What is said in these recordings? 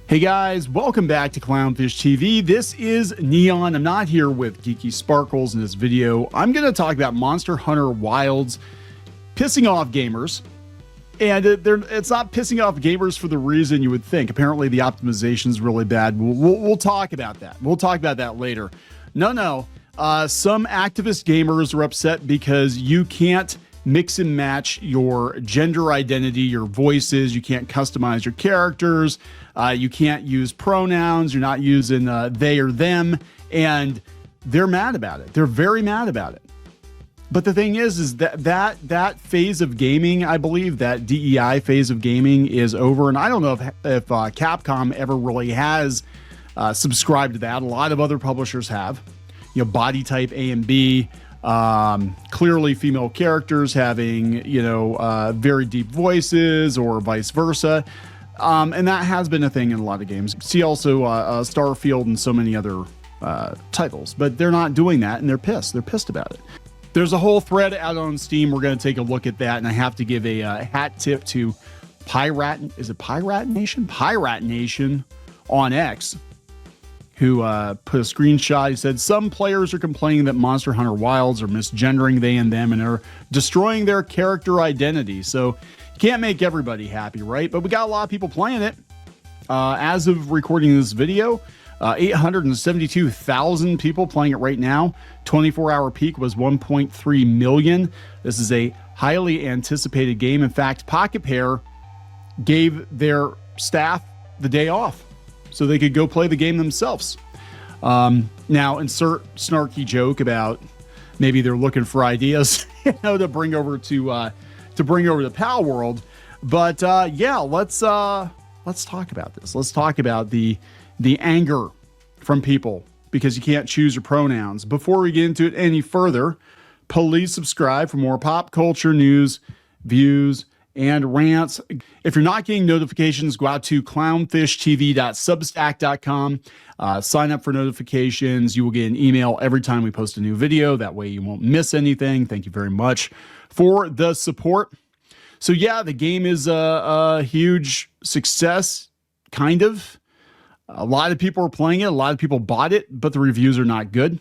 Hey guys, welcome back to Clownfish TV. This is Kneon. I'm not here with Geeky Sparkles in this video. I'm going to talk about Monster Hunter Wilds pissing off gamers. And it's not pissing off gamers for the reason you would think. Apparently the optimization is really bad. We'll talk about that. We'll talk about that later. No. Some activist gamers are upset because you can't mix and match your gender identity, your voices. You can't customize your characters. You can't use pronouns. You're not using they or them. And they're mad about it. They're very mad about it. But the thing is that phase of gaming, I believe that DEI phase of gaming is over. And I don't know if Capcom ever really has subscribed to that. A lot of other publishers have. You know, body type A and B. Clearly female characters having, very deep voices or vice versa. And that has been a thing in a lot of games. See also Starfield and so many other titles, but they're not doing that and they're pissed. They're pissed about it. There's a whole thread out on Steam. We're going to take a look at that. And I have to give a hat tip to Pirate Nation on X, who put a screenshot. He said, some players are complaining that Monster Hunter Wilds are misgendering they and them and are destroying their character identity. So you can't make everybody happy, right? But we got a lot of people playing it. As of recording this video, 872,000 people playing it right now. 24-hour peak was 1.3 million. This is a highly anticipated game. In fact, Pocket Pair gave their staff the day off so they could go play the game themselves. Now, insert snarky joke about maybe they're looking for ideas, to bring over to the PAL world. But yeah, let's talk about this. Let's talk about the anger from people because you can't choose your pronouns. Before we get into it any further, please subscribe for more pop culture news, views, and rants. If you're not getting notifications, go out to clownfishtv.substack.com. Sign up for notifications. You will get an email every time we post a new video. That way you won't miss anything. Thank you very much for the support. So yeah, the game is a huge success, kind of. A lot of people are playing it. A lot of people bought it, but the reviews are not good.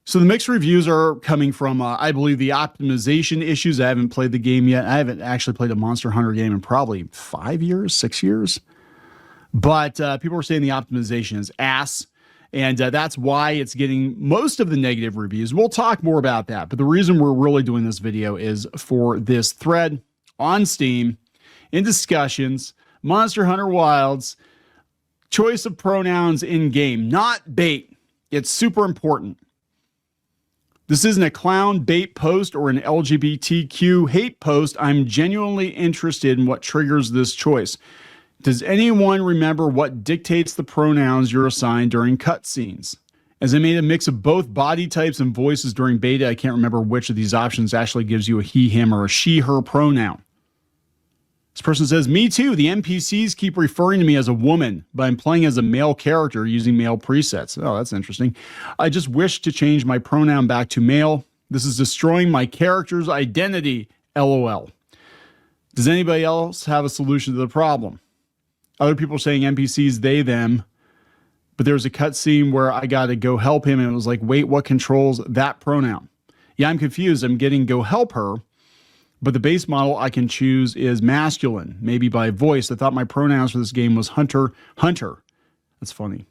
So the mixed reviews are coming from, I believe, the optimization issues. I haven't played the game yet. I haven't actually played a Monster Hunter game in probably 5 years, 6 years. But people are saying the optimization is ass. And that's why it's getting most of the negative reviews. We'll talk more about that. But the reason we're really doing this video is for this thread on Steam in discussions, Monster Hunter Wilds, choice of pronouns in game, not bait. It's super important. This isn't a clown bait post or an LGBTQ hate post. I'm genuinely interested in what triggers this choice. Does anyone remember what dictates the pronouns you're assigned during cutscenes? As I made a mix of both body types and voices during beta, I can't remember which of these options actually gives you a he, him, or a she, her pronoun. This person says, me too. The NPCs keep referring to me as a woman, but I'm playing as a male character using male presets. Oh, that's interesting. I just wish to change my pronoun back to male. This is destroying my character's identity. LOL. Does anybody else have a solution to the problem? Other people are saying NPCs, they, them. But there was a cutscene where I got to go help him, and it was like, wait, what controls that pronoun? Yeah, I'm confused. I'm getting go help her. But the base model I can choose is masculine, maybe by voice. I thought my pronouns for this game was hunter. That's funny.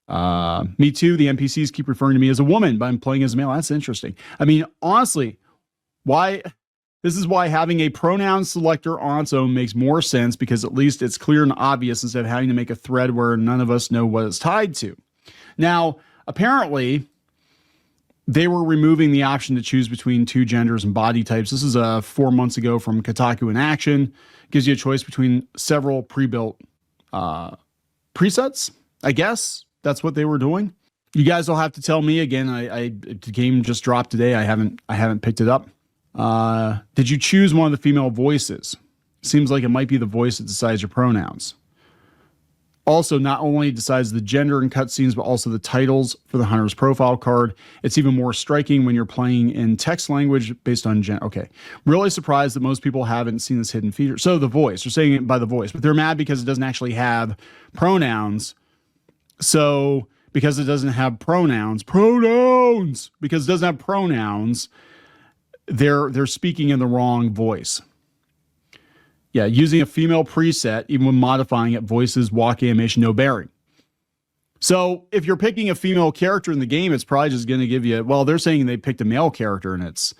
Me too. The NPCs keep referring to me as a woman, but I'm playing as a male. That's interesting. I mean, honestly, this is why having a pronoun selector on its own makes more sense, because at least it's clear and obvious instead of having to make a thread where none of us know what it's tied to. Now, apparently, they were removing the option to choose between two genders and body types. This is 4 months ago from Kotaku in Action. Gives you a choice between several pre-built presets. I guess that's what they were doing. You guys will have to tell me again. The game just dropped today. I haven't picked it up. Did you choose one of the female voices? Seems like it might be the voice that decides your pronouns. Also, not only decides the gender in cutscenes, but also the titles for the hunter's profile card. It's even more striking when you're playing in text language based on gender. Okay. Really surprised that most people haven't seen this hidden feature. So the voice, they're saying it by the voice, but they're mad because it doesn't actually have pronouns. So because it doesn't have because it doesn't have pronouns, they're speaking in the wrong voice. Yeah, using a female preset, even when modifying it, voices, walk animation, no bearing. So if you're picking a female character in the game, it's probably just going to give you, well, they're saying they picked a male character and it's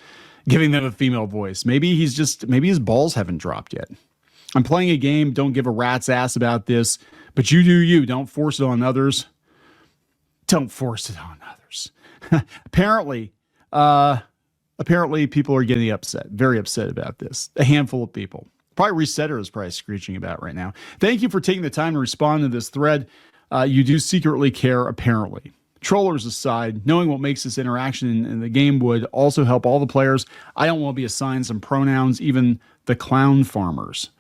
giving them a female voice. Maybe his balls haven't dropped yet. I'm playing a game, don't give a rat's ass about this, but you do you. Don't force it on others. Don't force it on others. Apparently people are getting upset, very upset about this. A handful of people. Probably Resetter is probably screeching about right now. Thank you for taking the time to respond to this thread. You do secretly care, apparently. Trollers aside, knowing what makes this interaction in the game would also help all the players. I don't want to be assigned some pronouns, even the clown farmers.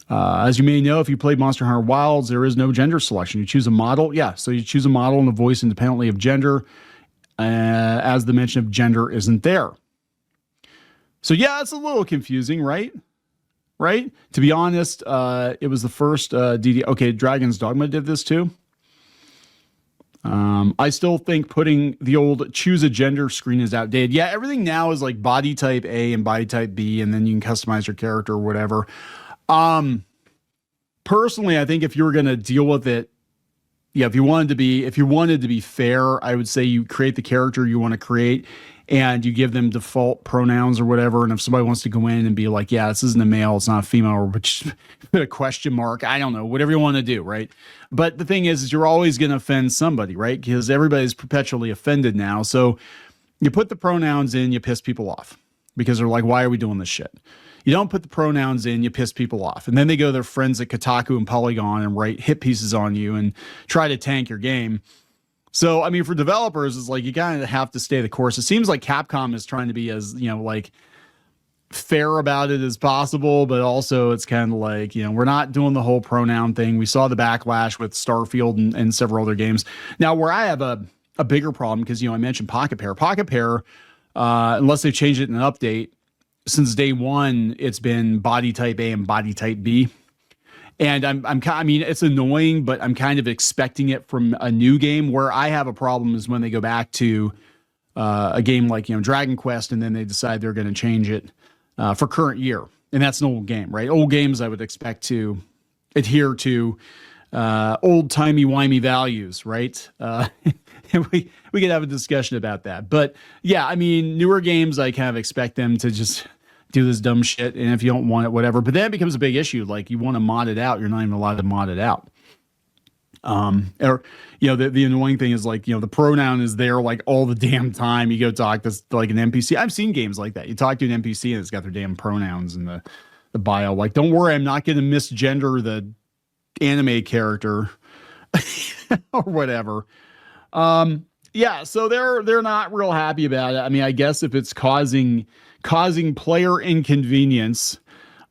As you may know, if you played Monster Hunter Wilds, there is no gender selection. You choose a model. Yeah, so you choose a model and a voice independently of gender, as the mention of gender isn't there. So yeah, it's a little confusing, right? Right? To be honest, it was the first DD. Okay, Dragon's Dogma did this too. I still think putting the old choose a gender screen is outdated. Yeah, everything now is like body type A and body type B, and then you can customize your character or whatever. Personally, I think if you were going to deal with it, yeah, if you wanted to be fair, I would say you create the character you want to create and you give them default pronouns or whatever. And if somebody wants to go in and be like, yeah, this isn't a male, it's not a female, or put a question mark, I don't know, whatever you want to do, right? But the thing is you're always going to offend somebody, right? Because everybody's perpetually offended now. So you put the pronouns in, you piss people off because they're like, why are we doing this shit? You don't put the pronouns in, you piss people off. And then they go to their friends at Kotaku and Polygon and write hit pieces on you and try to tank your game. So, I mean, for developers, it's like you kind of have to stay the course. It seems like Capcom is trying to be as, like fair about it as possible, but also it's kind of like, we're not doing the whole pronoun thing. We saw the backlash with Starfield and several other games. Now, where I have a bigger problem, because, I mentioned Pocket Pair, unless they've changed it in an update, since day one, it's been body type A and body type B. And I mean, it's annoying, but I'm kind of expecting it from a new game. Where I have a problem is when they go back to a game like, Dragon Quest, and then they decide they're going to change it for current year. And that's an old game, right? Old games I would expect to adhere to old timey wimey values, right? And we could have a discussion about that. But yeah, I mean, newer games, I kind of expect them to just do this dumb shit, and if you don't want it, whatever. But then it becomes a big issue. Like, you want to mod it out, you're not even allowed to mod it out. Or the annoying thing is, like, the pronoun is there like all the damn time. You go talk to like an NPC. I've seen games like that. You talk to an NPC and it's got their damn pronouns in the bio. Like, don't worry, I'm not going to misgender the anime character or whatever. Yeah, so they're not real happy about it. I mean, I guess if it's causing player inconvenience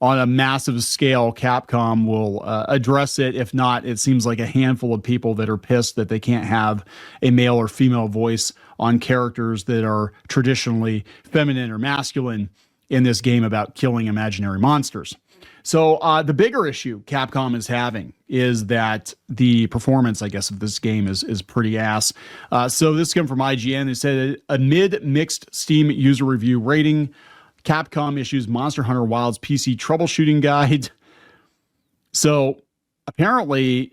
on a massive scale, Capcom will address it. If not, it seems like a handful of people that are pissed that they can't have a male or female voice on characters that are traditionally feminine or masculine in this game about killing imaginary monsters. So the bigger issue Capcom is having is that the performance, I guess, of this game is pretty ass. So this came from IGN. They said a mid-mixed Steam user review rating. Capcom issues Monster Hunter Wilds PC troubleshooting guide. So apparently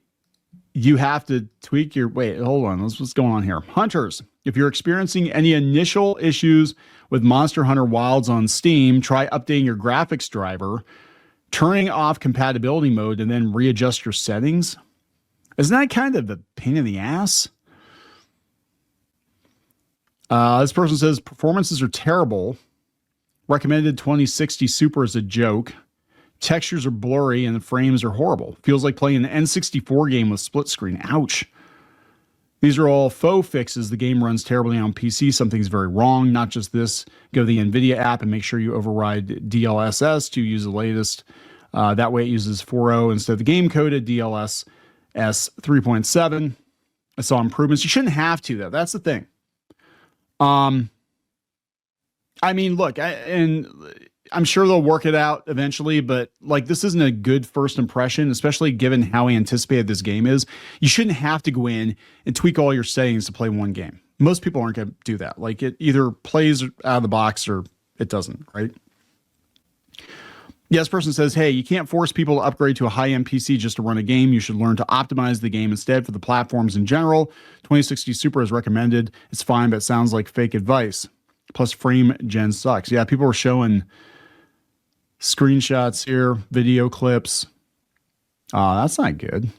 you have to tweak your... Wait, hold on. What's going on here? Hunters, if you're experiencing any initial issues with Monster Hunter Wilds on Steam, try updating your graphics driver, turning off compatibility mode, and then readjust your settings. Isn't that kind of a pain in the ass? This person says performances are terrible. Recommended 2060 Super is a joke. Textures are blurry and the frames are horrible. Feels like playing an N64 game with split screen. Ouch. These are all faux fixes. The game runs terribly on PC. Something's very wrong. Not just this. Go to the NVIDIA app and make sure you override DLSS to use the latest. That way it uses 4.0 instead of the game-coded DLS S 3.7. I saw improvements. You shouldn't have to, though. That's the thing. I mean, look, and I'm sure they'll work it out eventually, but like this isn't a good first impression, especially given how anticipated this game is. You shouldn't have to go in and tweak all your settings to play one game. Most people aren't going to do that. Like it either plays out of the box or it doesn't, right? Yes, person says, hey, you can't force people to upgrade to a high-end PC just to run a game. You should learn to optimize the game instead for the platforms in general. 2060 Super is recommended. It's fine, but it sounds like fake advice. Plus, frame gen sucks. Yeah, people were showing screenshots here, video clips. That's not good.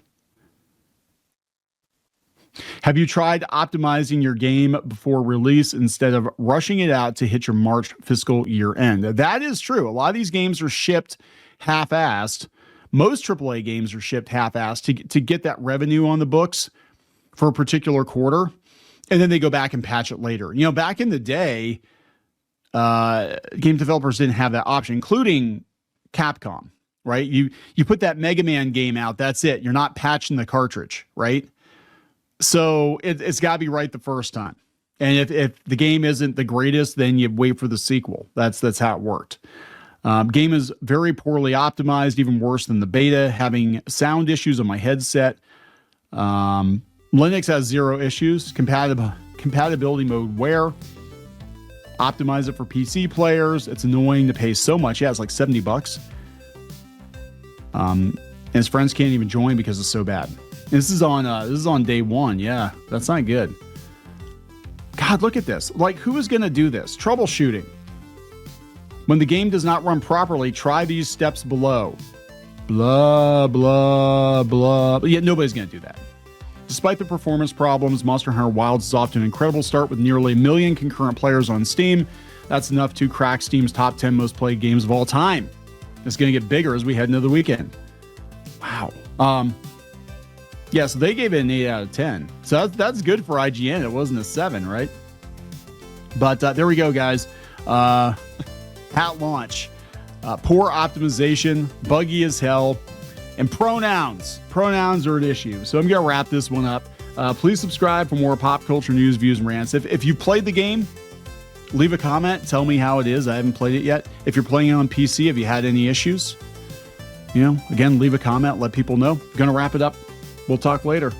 Have you tried optimizing your game before release instead of rushing it out to hit your March fiscal year end? That is true. A lot of these games are shipped half-assed. Most AAA games are shipped half-assed to get that revenue on the books for a particular quarter. And then they go back and patch it later. You know, back in the day, game developers didn't have that option, including Capcom, right? You put that Mega Man game out, that's it. You're not patching the cartridge, right? So it's got to be right the first time. And if the game isn't the greatest, then you wait for the sequel. That's how it worked. Game is very poorly optimized, even worse than the beta, having sound issues on my headset. Linux has 0 issues. Compatibility mode where? Optimize it for PC players. It's annoying to pay so much. Yeah, it's like $70. And his friends can't even join because it's so bad. And this is on day 1. Yeah, that's not good. God, look at this. Like, who is going to do this? Troubleshooting. When the game does not run properly, try these steps below. Blah, blah, blah. But yeah, nobody's going to do that. Despite the performance problems, Monster Hunter Wilds is off to an incredible start with nearly 1 million concurrent players on Steam. That's enough to crack Steam's top 10 most played games of all time. It's going to get bigger as we head into the weekend. Wow. Yeah, so they gave it an 8 out of 10. So that's good for IGN. It wasn't a 7, right? But there we go, guys. At launch. Poor optimization, buggy as hell. And pronouns. Pronouns are an issue. So I'm going to wrap this one up. Please subscribe for more pop culture news, views, and rants. If you played the game, leave a comment. Tell me how it is. I haven't played it yet. If you're playing it on PC, have you had any issues? You know, again, leave a comment. Let people know. Going to wrap it up. We'll talk later.